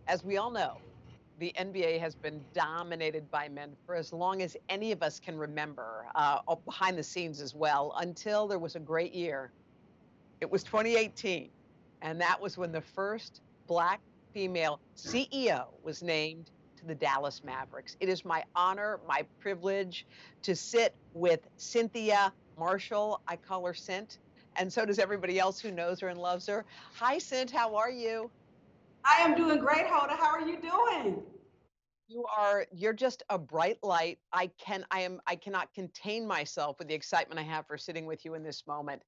As we all know, the NBA has been dominated by men for as long as any of us can remember, behind the scenes as well, until there was a great year. It was 2018, and that was when the first Black female CEO was named to the Dallas Mavericks. It is my honor, my privilege to sit with Cynthia Marshall. I call her Cynt, and so does everybody else who knows her and loves her. Hi, Cynt. How are you? I am doing great, Hoda. How are you doing? You're just a bright light. I cannot contain myself with the excitement I have for sitting with you in this moment.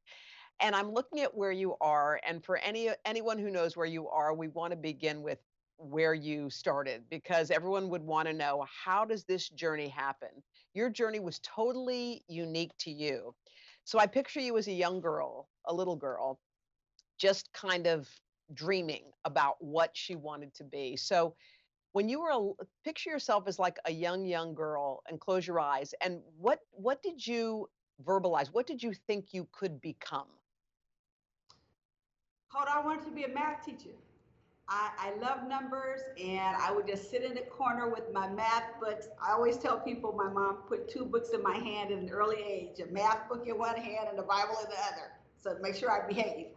And I'm looking at where you are, and for anyone who knows where you are, we want to begin with where you started because everyone would want to know, how does this journey happen? Your journey was totally unique to you. So I picture you as a young girl, a little girl, just kind of dreaming about what she wanted to be. So when you were picture yourself as like a young girl and close your eyes, and what did you verbalize? What did you think you could become? Hoda, I wanted to be a math teacher. I love numbers, and I would just sit in the corner with my math books. I always tell people my mom put two books in my hand at an early age, a math book in one hand and the Bible in the other, so to make sure I behave.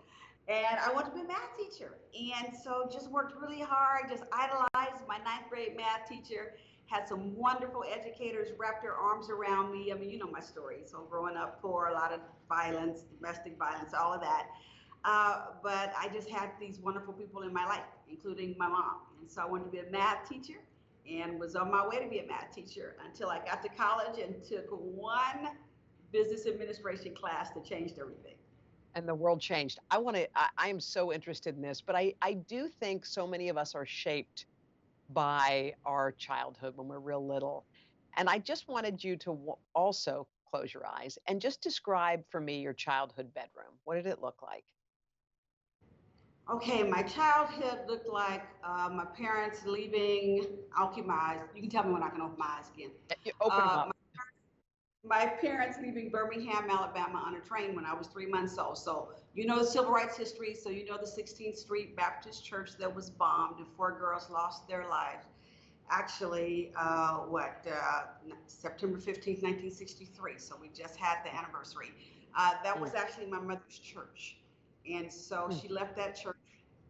And I wanted to be a math teacher. And so just worked really hard, just idolized my ninth grade math teacher, had some wonderful educators wrap their arms around me. I mean, you know my story. So growing up poor, a lot of violence, domestic violence, all of that. But I just had these wonderful people in my life, including my mom. And so I wanted to be a math teacher and was on my way to be a math teacher until I got to college and took one business administration class that changed everything. And the world changed. I am so interested in this, but I do think so many of us are shaped by our childhood when we're real little. And I just wanted you to also close your eyes and just describe for me your childhood bedroom. What did it look like? Okay, my childhood looked like my parents leaving. I'll keep my eyes. You can tell me when I can open my eyes again. You open them Uh, up. my parents leaving Birmingham, Alabama on a train when I was 3 months old. So, you know the civil rights history. So, you know the 16th Street Baptist Church that was bombed and four girls lost their lives. Actually, September 15th, 1963. So, we just had the anniversary. That Mm, was actually my mother's church. And so mm. she left that church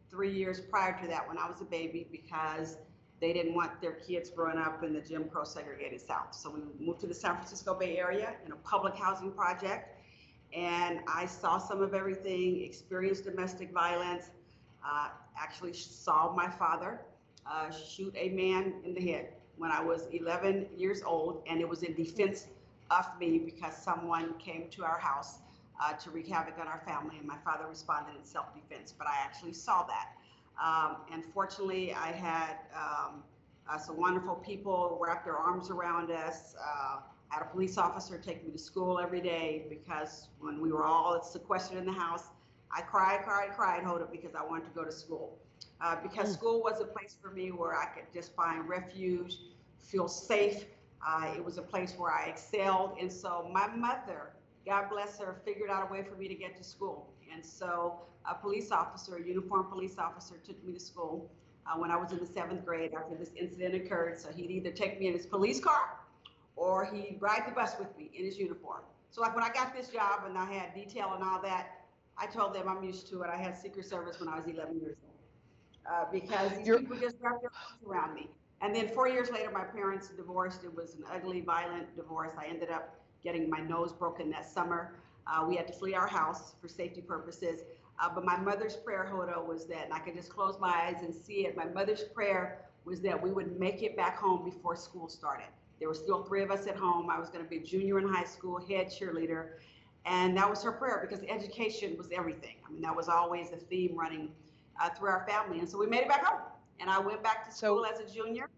3 years prior to that when I was a baby because they didn't want their kids growing up in the Jim Crow segregated South. So we moved to the San Francisco Bay Area in a public housing project. And I saw some of everything, experienced domestic violence, actually saw my father shoot a man in the head when I was 11 years old. And it was in defense of me because someone came to our house to wreak havoc on our family, and my father responded in self-defense. But I actually saw that. And fortunately, I had some wonderful people wrap their arms around us. I had a police officer take me to school every day because when we were all sequestered in the house, I cried, Hoda, because I wanted to go to school. Because Mm. school was a place for me where I could just find refuge, feel safe. It was a place where I excelled. And so my mother, God bless her, figured out a way for me to get to school. And so a police officer, a uniformed police officer, took me to school when I was in the seventh grade after this incident occurred. So he'd either take me in his police car or he'd ride the bus with me in his uniform. So like when I got this job and I had detail and all that, I told them I'm used to it. I had Secret Service when I was 11 years old because these You're people just wrapped their arms around me. And then 4 years later, my parents divorced. It was an ugly, violent divorce. I ended up getting my nose broken that summer. We had to flee our house for safety purposes. But my mother's prayer, Hoda, was that, and I could just close my eyes and see it. My mother's prayer was that we would make it back home before school started. There were still three of us at home. I was going to be a junior in high school, head cheerleader. And that was her prayer because education was everything. I mean, that was always a theme running through our family. And so we made it back home. And I went back to school so as a junior.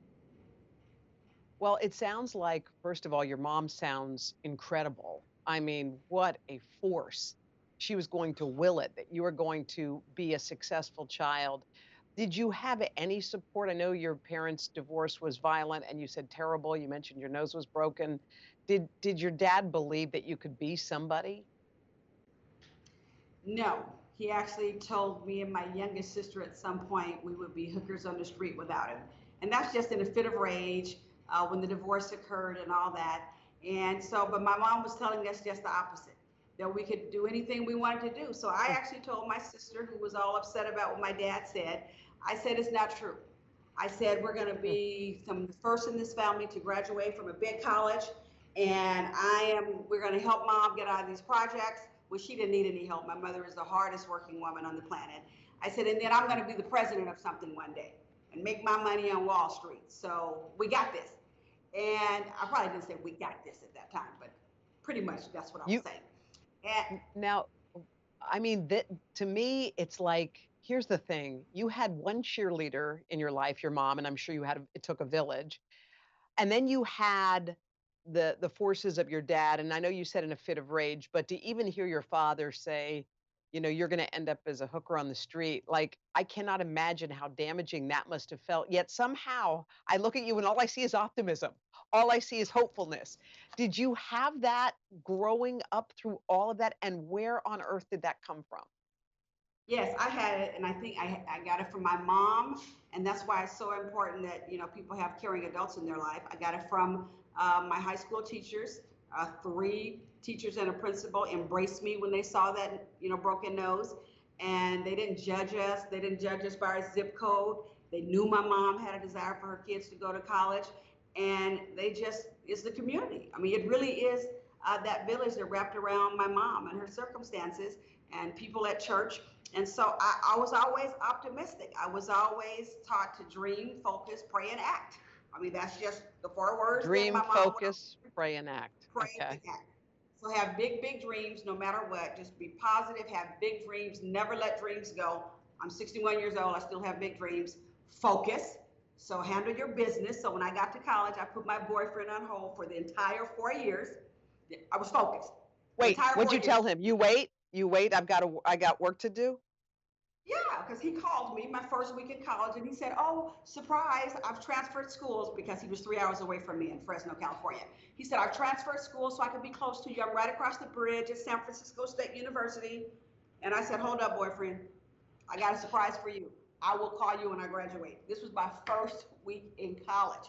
Well, it sounds like, first of all, your mom sounds incredible. I mean, what a force. She was going to will it, that you were going to be a successful child. Did you have any support? I know your parents' divorce was violent and you said terrible. You mentioned your nose was broken. Did your dad believe that you could be somebody? No. he actually told me and my youngest sister at some point we would be hookers on the street without him. And that's just in a fit of rage when the divorce occurred and all that. And so, but my mom was telling us just the opposite, that we could do anything we wanted to do. So I actually told my sister, who was all upset about what my dad said, I said, it's not true. I said, we're going to be some of the first in this family to graduate from a big college. And we're going to help mom get out of these projects. Well, she didn't need any help. My mother is the hardest working woman on the planet. I said, and then I'm going to be the president of something one day and make my money on Wall Street. So we got this. And I probably didn't say we got this at that time, but pretty much that's what I was You saying. And now, I mean, that to me, it's like, here's the thing. You had one cheerleader in your life, your mom, and I'm sure it took a village. And then you had the forces of your dad, and I know you said in a fit of rage, but to even hear your father say, you're going to end up as a hooker on the street, like I cannot imagine how damaging that must have felt. Yet somehow I look at you and all I see is optimism. All I see is hopefulness. Did you have that growing up through all of that? And where on earth did that come from? yes, I had it, and I think I got it from my mom, and that's why it's so important that people have caring adults in their life. I got it from my high school teachers. Three teachers and a principal embraced me when they saw that broken nose, and they didn't judge us. They didn't judge us by our zip code. They knew my mom had a desire for her kids to go to college, and it's the community. I mean, it really is that village that wrapped around my mom and her circumstances, and people at church. And so I was always optimistic. I was always taught to dream, focus, pray, and act. I mean, that's just the 4 words that Dream, my mom would focus, pray, and act. pray and Okay. act. So have big, big dreams no matter what. Just be positive, have big dreams, never let dreams go. I'm 61 years old, I still have big dreams. Focus. So handle your business. So when I got to college, I put my boyfriend on hold for the entire 4 years. I was focused. The Wait, entire what'd four you years. tell him? You wait. I got work to do. Yeah, because he called me my first week in college and he said, oh, surprise, I've transferred schools because he was 3 hours away from me in Fresno, California. He said, I've transferred schools so I could be close to you. I'm right across the bridge at San Francisco State University. And I said, hold up, boyfriend. I got a surprise for you. I will call you when I graduate. This was my first week in college.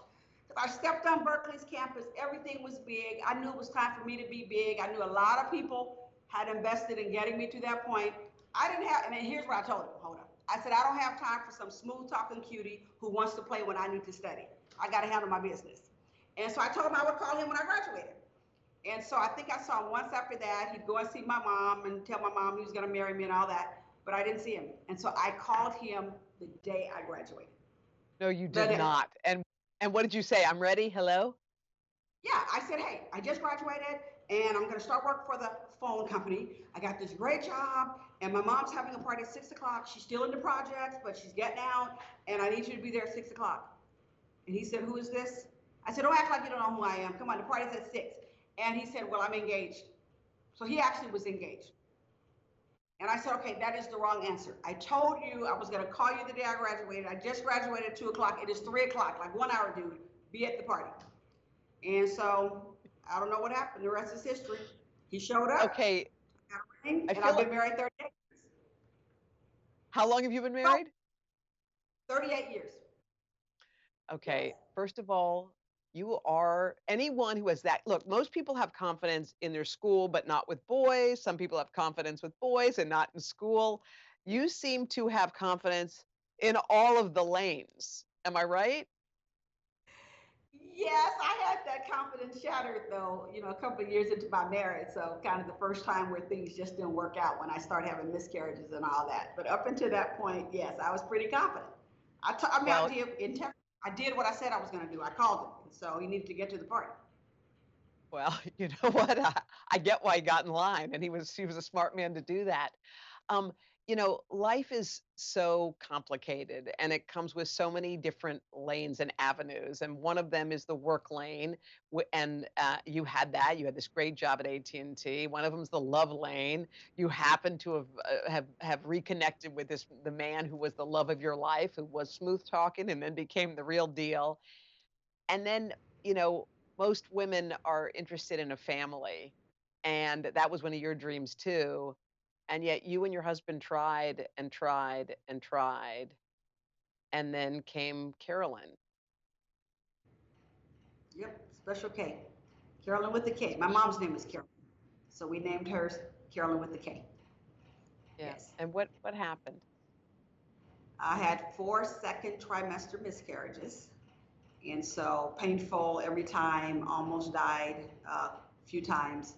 I stepped on Berkeley's campus. Everything was big. I knew it was time for me to be big. I knew a lot of people had invested in getting me to that point. I didn't have, and here's what I told him. Hold up. I said, I don't have time for some smooth talking cutie who wants to play when I need to study. I got to handle my business. And so I told him I would call him when I graduated. And so I think I saw him once after that. He'd go and see my mom and tell my mom he was going to marry me and all that. But I didn't see him. And so I called him the day I graduated. No, you The did day. not. And what did you say? I'm ready. Hello? Yeah, I said, hey, I just graduated and I'm going to start work for the phone company. I got this great job and my mom's having a party at 6 o'clock. She's still in the projects, but she's getting out and I need you to be there at 6 o'clock. And he said, who is this? I said, don't act like you don't know who I am. Come on, the party's at 6. And he said, well, I'm engaged. So he actually was engaged. And I said, okay, that is the wrong answer. I told you I was going to call you the day I graduated. I just graduated at 2 o'clock. It is 3 o'clock, like 1 hour, dude. Be at the party. And so I don't know what happened. The rest is history. He showed up, Okay. got a ring, I and feel I've like, been married 38 years. how long have you been So married? 38 years. Yes. Okay. First of all, you are anyone who has that. Look, most people have confidence in their school, but not with boys. Some people have confidence with boys and not in school. You seem to have confidence in all of the lanes. Am I right? Yes, I had that confidence shattered though, a couple of years into my marriage. So kind of the first time where things just didn't work out when I started having miscarriages and all that. But up until that point, yes, I was pretty confident. I mean, Well, I did what I said I was going to do. I called him, and so he needed to get to the party. well, you know what? I get why he got in line, and he was a smart man to do that. Um, life is so complicated and it comes with so many different lanes and avenues. And one of them is the work lane. And you had that. You had this great job at AT&T. One of them is the love lane. You happen to have reconnected with the man who was the love of your life, who was smooth talking and then became the real deal. And then, you know, most women are interested in a family. And that was one of your dreams too. And yet you and your husband tried and tried and tried, and then came Carolyn. Yep, Special K. Carolyn with the K. My mom's name is Carolyn. So we named hers Carolyn with the K. Yeah. Yes. And what happened? I had 4 second trimester miscarriages. And so painful every time, almost died a few times.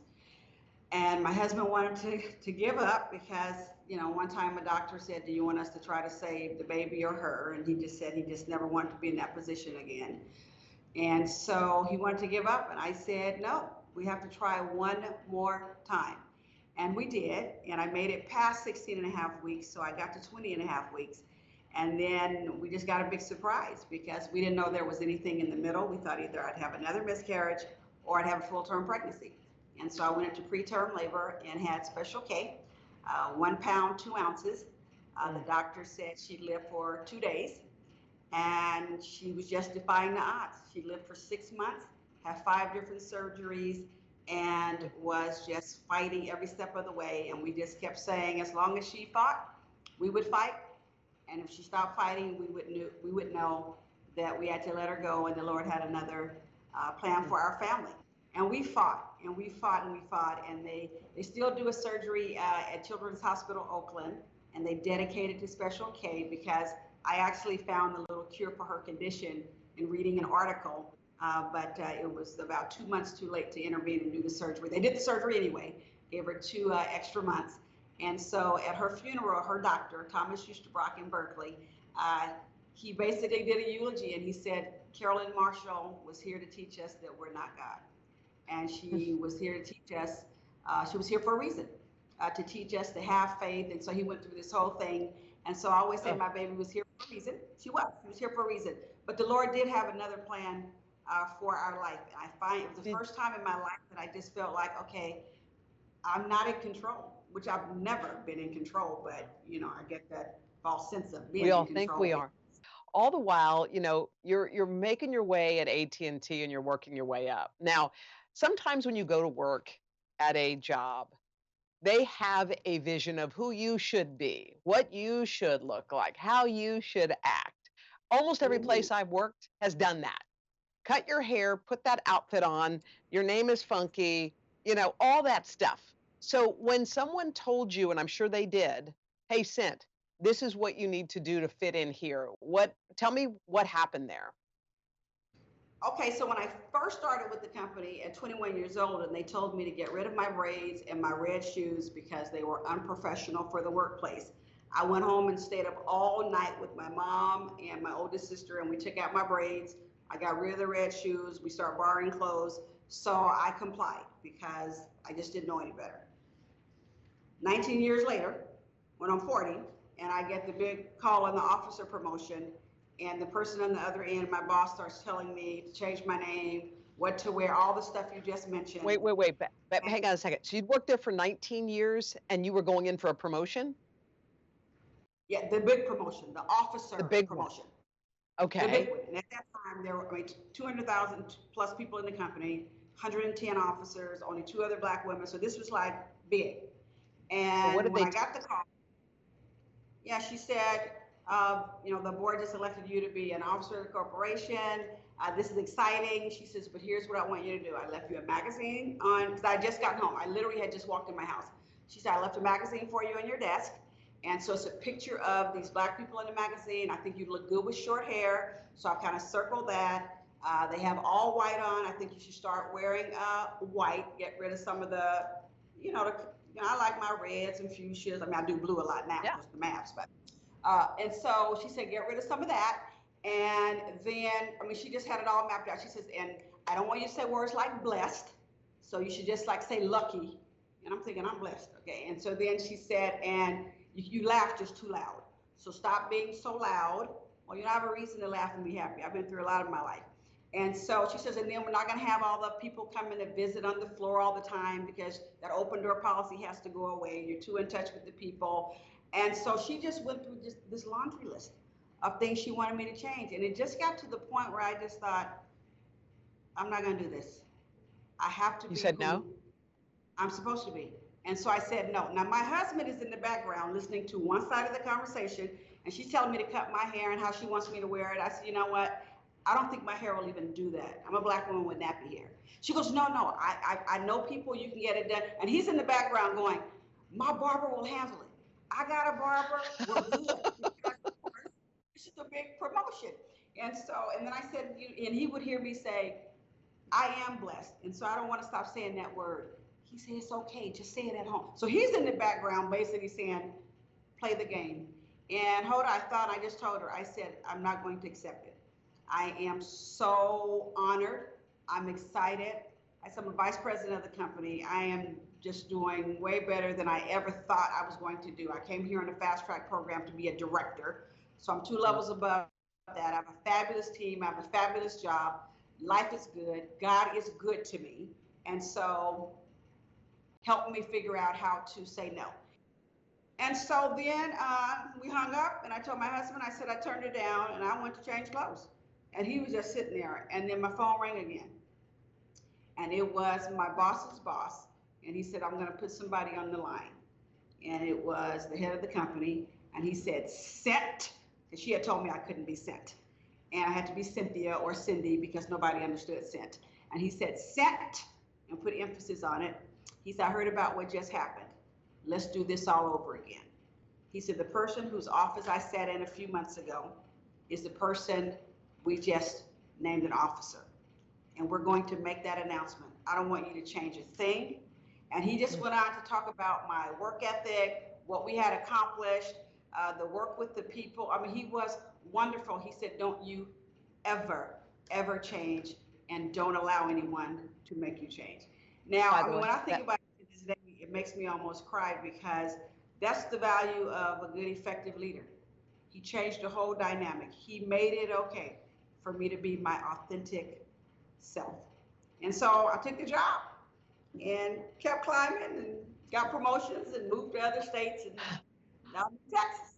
And my husband wanted to give up because, one time a doctor said, do you want us to try to save the baby or her? And he just said he just never wanted to be in that position again. And so he wanted to give up. And I said, no, we have to try one more time. And we did. And I made it past 16 and a half weeks. So I got to 20 and a half weeks. And then we just got a big surprise because we didn't know there was anything in the middle. We thought either I'd have another miscarriage or I'd have a full-term pregnancy. And so I went into preterm labor and had Special K, 1 pound, 2 ounces. The doctor said she'd live for 2 days, and she was just defying the odds. She lived for 6 months, had 5 different surgeries, and was just fighting every step of the way. And we just kept saying, as long as she fought, we would fight. And if she stopped fighting, we would know that we had to let her go, and the Lord had another plan for our family. And we fought, and we fought, and we fought, and they still do a surgery at Children's Hospital Oakland, and they dedicated to Special K because I actually found the little cure for her condition in reading an article, but it was about 2 months too late to intervene and do the surgery. They did the surgery anyway, gave her 2 extra months. And so at her funeral, her doctor, Thomas Brock in Berkeley, he basically did a eulogy, and he said, Carolyn Marshall was here to teach us that we're not God. And she was here to teach us, she was here for a reason, to teach us to have faith. And so he went through this whole thing. And so I always say my baby was here for a reason. She was here for a reason. But the Lord did have another plan for our life. And I find it was the first time in my life that I just felt like, okay, I'm not in control, which I've never been in control, but I get that false sense of being We all in think control. we are. All the while, you're making your way at AT&T and you're working your way up. Now, sometimes when you go to work at a job, they have a vision of who you should be, what you should look like, how you should act. Almost every place I've worked has done that. Cut your hair, put that outfit on, your name is funky, all that stuff. So when someone told you, and I'm sure they did, hey, Cynt, this is what you need to do to fit in here. Tell me what happened there. Okay, so when I first started with the company at 21 years old, and they told me to get rid of my braids and my red shoes because they were unprofessional for the workplace, I went home and stayed up all night with my mom and my oldest sister, and we took out my braids. I got rid of the red shoes. We started borrowing clothes. So I complied because I just didn't know any better. 19 years later, when I'm 40, and I get the big call on the officer promotion, and the person on the other end, my boss, starts telling me to change my name, what to wear, all the stuff you just mentioned. Wait. Hang on a second. So you'd worked there for 19 years and you were going in for a promotion? Yeah, the big promotion, the officer The big promotion. One. Okay. The big one. And at that time, there were 200,000 plus people in the company, 110 officers, only 2 other Black women. So this was like big. And what did when they I got the call, yeah, she said, the board just elected you to be an officer of the corporation. This is exciting. She says, but here's what I want you to do. I left you a magazine because I just got home. I literally had just walked in my house. She said, I left a magazine for you on your desk. And so it's a picture of these Black people in the magazine. I think you look good with short hair. So I kind of circled that. They have all white on. I think you should start wearing white, get rid of some of the, I like my reds and fuchsias. I mean, I do blue a lot now, just the Mavs, but. And so she said, get rid of some of that. And then, she just had it all mapped out. She says, and I don't want you to say words like blessed. So you should just say lucky. And I'm thinking, I'm blessed. Okay. And so then she said, and you laugh just too loud. So stop being so loud. Well, you don't have a reason to laugh and be happy. I've been through a lot of my life. And so she says, and then we're not going to have all the people coming to visit on the floor all the time because that open door policy has to go away. You're too in touch with the people. And so she just went through this laundry list of things she wanted me to change. And it just got to the point where I just thought, I'm not going to do this. I have to be who I'm supposed to be. And so I said no. Now my husband is in the background listening to one side of the conversation, and she's telling me to cut my hair and how she wants me to wear it. I said, you know what? I don't think my hair will even do that. I'm a black woman with nappy hair. She goes, no, no, I know people, you can get it done. And he's in the background going, my barber will handle it. I got a barber, we're good. Because of course, this is a big promotion. And so, and then I said, and he would hear me say, I am blessed. And so I don't want to stop saying that word. He said, it's okay, just say it at home. So he's in the background basically saying, play the game. And Hoda, I just told her, I said, I'm not going to accept it. I am so honored. I'm excited. As I'm a vice president of the company, I am just doing way better than I ever thought I was going to do. I came here in a fast track program to be a director. So I'm 2 levels above that. I have a fabulous team. I have a fabulous job. Life is good. God is good to me. And so help me figure out how to say no. And so then we hung up, and I told my husband, I said I turned it down and I went to change clothes. And he was just sitting there. And then my phone rang again. And it was my boss's boss. And he said, I'm going to put somebody on the line. And it was the head of the company. And he said, Cynt, because she had told me I couldn't be Cynt. And I had to be Cynthia or Cindy because nobody understood Cynt. And he said, Cynt, and put emphasis on it. He said, I heard about what just happened. Let's do this all over again. He said, the person whose office I sat in a few months ago is the person we just named an officer. And we're going to make that announcement. I don't want you to change a thing. And he just went on to talk about my work ethic, what we had accomplished, the work with the people. I mean, he was wonderful. He said, don't you ever, ever change, and don't allow anyone to make you change. Now, I mean, when I think about it today, it makes me almost cry because that's the value of a good, effective leader. He changed the whole dynamic. He made it okay for me to be my authentic self. And so I took the job and kept climbing and got promotions and moved to other states, and now I'm in Texas.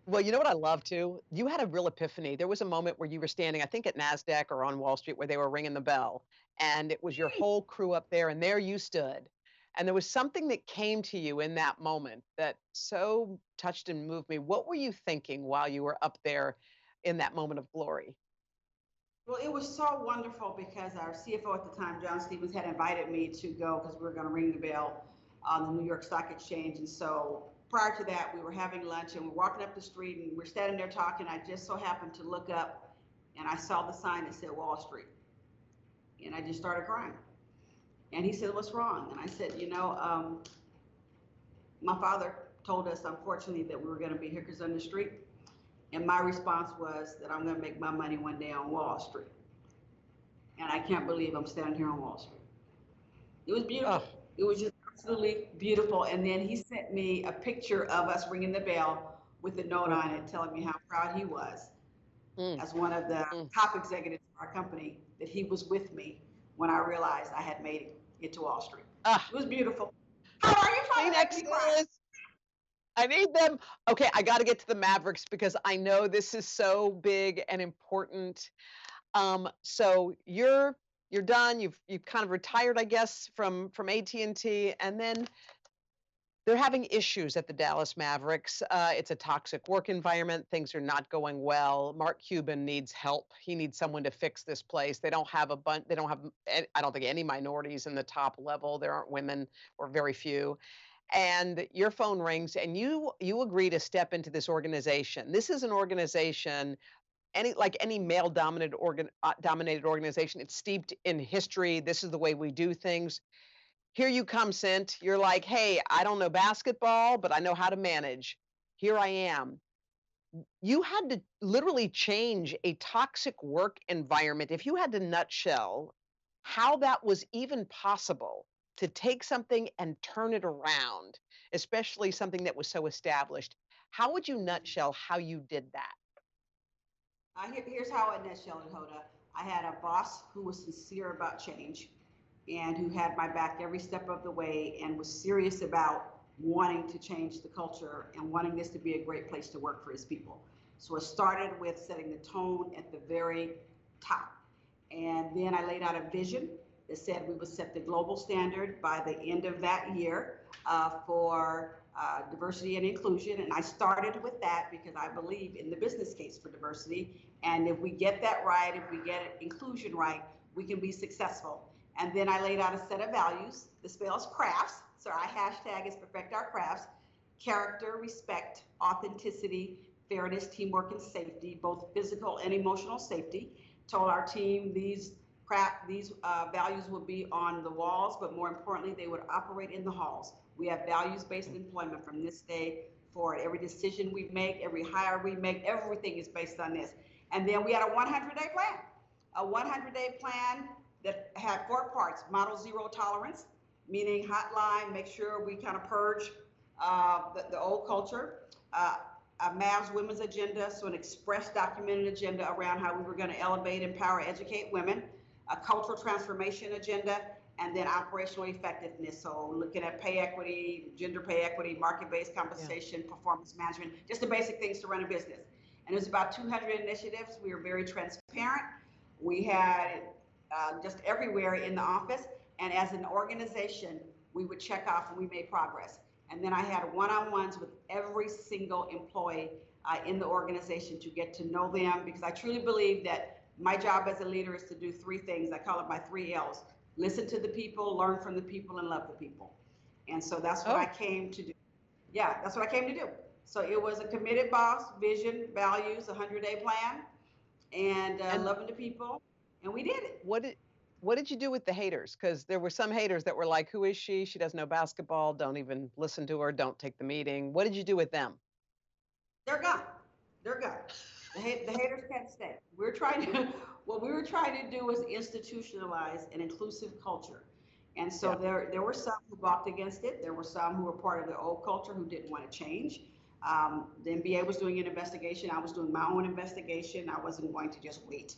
Well, you know what I love too? You had a real epiphany. There was a moment where you were standing, I think at NASDAQ or on Wall Street, where they were ringing the bell, and it was your whole crew up there, and there you stood. And there was something that came to you in that moment that so touched and moved me. What were you thinking while you were up there in that moment of glory? Well, it was so wonderful because our CFO at the time, John Stevens, had invited me to go because we were going to ring the bell on the New York Stock Exchange. And so prior to that, we were having lunch and we're walking up the street and we're standing there talking. I just so happened to look up and I saw the sign that said Wall Street. And I just started crying. And he said, what's wrong? And I said, my father told us, unfortunately, that we were going to be hookers on the street. And my response was that I'm going to make my money one day on Wall Street. And I can't believe I'm standing here on Wall Street. It was beautiful. Oh. It was just absolutely beautiful. And then he sent me a picture of us ringing the bell with a note on it telling me how proud he was as one of the top executives of our company, that he was with me when I realized I had made it to Wall Street. It was beautiful. How are you trying to make me cry? I need them. Okay, I got to get to the Mavericks because I know this is so big and important. So you're done. You've kind of retired, I guess, from AT&T, and then they're having issues at the Dallas Mavericks. It's a toxic work environment. Things are not going well. Mark Cuban needs help. He needs someone to fix this place. They don't have They don't have. I don't think any minorities in the top level. There aren't women, or very few. And your phone rings and you agree to step into this organization. This is an organization, like any male dominated organization, it's steeped in history. This is the way we do things. Here you come, Cynt. You're like, hey, I don't know basketball, but I know how to manage. Here I am. You had to literally change a toxic work environment. If you had to nutshell how that was even possible, to take something and turn it around, especially something that was so established. How would you nutshell how you did that? Here's how I nutshell it, Hoda. I had a boss who was sincere about change and who had my back every step of the way and was serious about wanting to change the culture and wanting this to be a great place to work for his people. So it started with setting the tone at the very top. And then I laid out a vision that said we would set the global standard by the end of that year for diversity and inclusion. And I started with that because I believe in the business case for diversity. And if we get that right, if we get inclusion right, we can be successful. And then I laid out a set of values. The spells crafts. So our hashtag is perfect our crafts: character, respect, authenticity, fairness, teamwork, and safety, both physical and emotional safety. Told our team these values would be on the walls, but more importantly, they would operate in the halls. We have values-based employment from this day forward. Every decision we make, every hire we make, everything is based on this. And then we had a 100-day plan. A 100-day plan that had 4 parts: model zero tolerance, meaning hotline, make sure we kind of purge the old culture. A Mavs women's agenda, so an express documented agenda around how we were going to elevate, empower, educate women. A cultural transformation agenda, and then operational effectiveness. So looking at pay equity, gender pay equity, market-based compensation, performance management, just the basic things to run a business. And it was about 200 initiatives. We were very transparent. We had just everywhere in the office. And as an organization, we would check off and we made progress. And then I had one-on-ones with every single employee in the organization to get to know them, because I truly believe that my job as a leader is to do 3 things. I call it my 3 L's. Listen to the people, learn from the people, and love the people. And so that's what I came to do. Yeah, that's what I came to do. So it was a committed boss, vision, values, a 100-day plan, and loving the people. And we did it. What did you do with the haters? Because there were some haters that were like, who is she? She doesn't know basketball. Don't even listen to her. Don't take the meeting. What did you do with them? They're gone. They're gone. The haters can't stay. What we were trying to do was institutionalize an inclusive culture. And so there were some who balked against it. There were some who were part of the old culture who didn't want to change. The NBA was doing an investigation. I was doing my own investigation. I wasn't going to just wait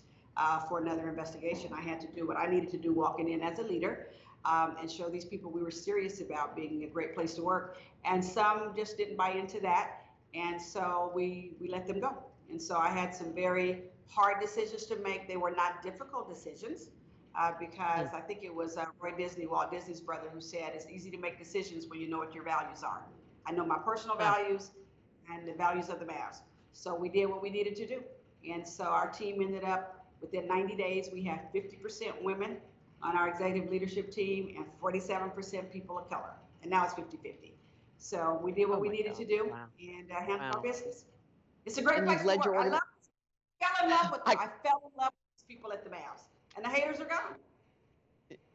for another investigation. I had to do what I needed to do walking in as a leader, and show these people we were serious about being a great place to work. And some just didn't buy into that. And so we let them go. And so I had some very hard decisions to make. They were not difficult decisions because I think it was Roy Disney, Walt Disney's brother, who said it's easy to make decisions when you know what your values are. I know my personal values and the values of the Mavs. So we did what we needed to do. And so our team ended up, within 90 days, we had 50% women on our executive leadership team and 47% people of color. And now it's 50-50. So we did what we needed to do and handled our business. It's a great place to work. I love it. I fell in love with them. I fell in love with these people at the Mavs, and the haters are gone.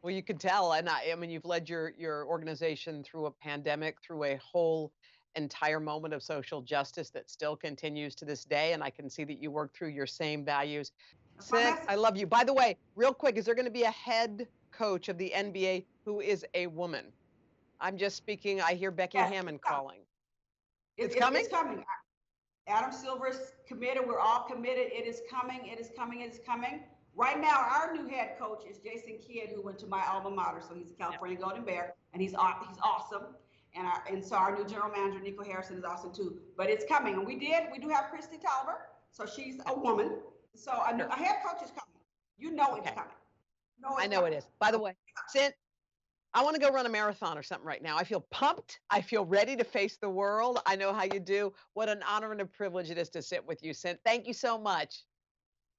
Well, you can tell, and I mean, you've led your organization through a pandemic, through a whole entire moment of social justice that still continues to this day, and I can see that you work through your same values. Cynt, I love you. By the way, real quick, is there going to be a head coach of the NBA who is a woman? I'm just speaking. I hear Becky Hammond calling. It's coming? It's coming. Adam Silver's committed. We're all committed. It is coming. It is coming. It is coming. Right now, our new head coach is Jason Kidd, who went to my alma mater. So he's a California Golden Bear, and he's awesome. And so our new general manager, Nico Harrison, is awesome too. But it's coming. And we do have Christy Tolliver. So she's a woman. So a head coach is coming. You know it's coming. I know it is. By the way, Cynt, I want to go run a marathon or something right now. I feel pumped. I feel ready to face the world. I know how you do. What an honor and a privilege it is to sit with you, Cynt. Thank you so much.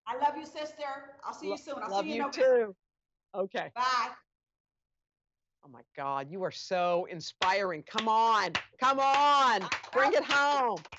I love you, sister. I'll see you soon. Love you too. Okay. Bye. Oh my God, you are so inspiring. Come on. Come on. Bring it home.